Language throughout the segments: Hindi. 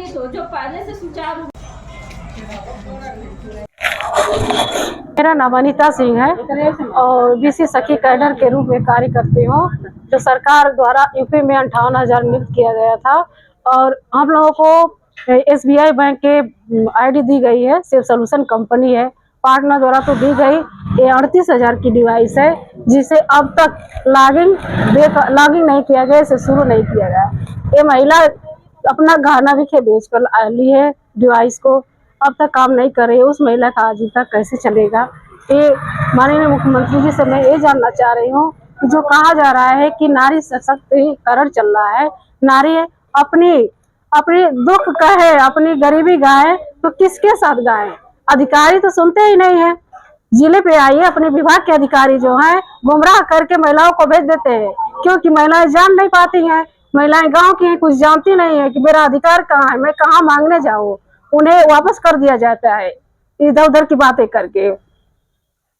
नियमित हो, जो पहले से सुचारू। मेरा नाम अनीता सिंह है और बीसी सखी कैडर के रूप में कार्य करती हूँ। जो सरकार द्वारा यूपी में 58,000 नियुक्त किया गया था और हम लोगों को एसबीआई बैंक के आईडी दी गई है। सेफ सोल्यूशन कंपनी है, पार्टनर द्वारा तो दी गई। ये 38,000 की डिवाइस है जिसे अब तक लॉगिंग नहीं किया गया, इसे शुरू नहीं किया गया। ये महिला अपना गहना भी बेच कर ली है डिवाइस को, अब तक काम नहीं कर रही है। उस महिला का आजीविका कैसे चलेगा? ये माननीय मुख्यमंत्री जी से मैं ये जानना चाह रही हूँ कि जो कहा जा रहा है कि नारी सशक्तिकरण चल रहा है, नारी अपनी अपनी दुख कहे, अपनी गरीबी गाए तो किसके साथ गाए? अधिकारी तो सुनते ही नहीं है। जिले पे आइए, अपने विभाग के अधिकारी जो हैं गुमराह करके महिलाओं को भेज देते हैं, क्योंकि महिलाएं जान नहीं पाती हैं। महिलाएं गांव की हैं, कुछ जानती नहीं है कि मेरा अधिकार कहाँ है, मैं कहाँ मांगने जाऊँ। उन्हें वापस कर दिया जाता है इधर उधर की बातें करके।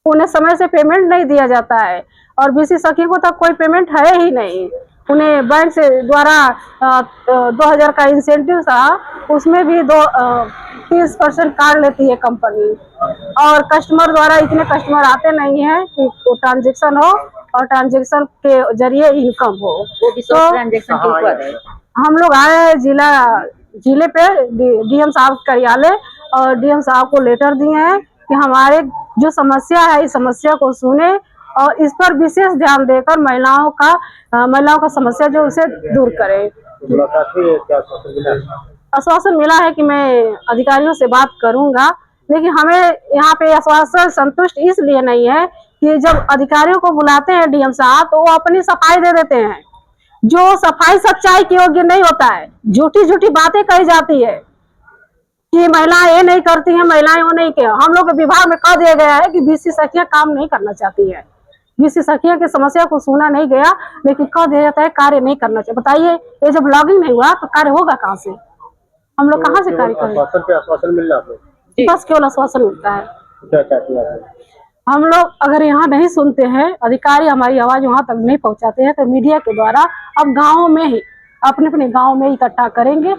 उन्हें समय से पेमेंट नहीं दिया जाता है और बीसी सखी को तो कोई पेमेंट है ही नहीं। उन्हें बैंक से द्वारा 2,000 का इंसेंटिव था, उसमें भी 30% काट लेती है कंपनी। और कस्टमर द्वारा इतने कस्टमर आते नहीं हैं कि ट्रांजेक्शन हो और ट्रांजेक्शन के जरिए इनकम हो। तो ट्रांजेक्शन के ऊपर हम लोग आए हैं जिले पे डीएम साहब कार्यालय और डीएम साहब को लेटर दिए हैं कि हमारे जो समस्या है इस समस्या को सुने और इस पर विशेष ध्यान देकर महिलाओं का समस्या जो उसे दूर करे। आश्वासन मिला है कि मैं अधिकारियों से बात करूंगा, लेकिन हमें यहाँ पे आश्वासन संतुष्ट इसलिए नहीं है कि जब अधिकारियों को बुलाते हैं डीएम साहब तो वो अपनी सफाई दे देते हैं, जो सफाई सच्चाई के योग्य नहीं होता है। झूठी झूठी बातें कही जाती है कि महिलाएं ये नहीं करती हैं, महिलाएं वो नहीं किया। हम लोग के विभाग में कह दिया गया है कि बीसी सखियां काम नहीं करना चाहती है। बीसी सखियां की समस्या को सुना नहीं गया, लेकिन कह दिया जाता है कार्य नहीं करना चाहिए। बताइए, ये जब लॉगिंग नहीं हुआ तो कार्य होगा कहाँ से? हम लोग कहाँ से कार्य करें? आश्वासन मिल रहा है, बस केवल आश्वासन मिलता है। क्या चाहती हैं? हम लोग अगर यहाँ नहीं सुनते हैं, अधिकारी हमारी आवाज वहां तक नहीं पहुंचाते हैं, तो मीडिया के द्वारा अब गाँव में ही अपने अपने गाँव में इकट्ठा करेंगे।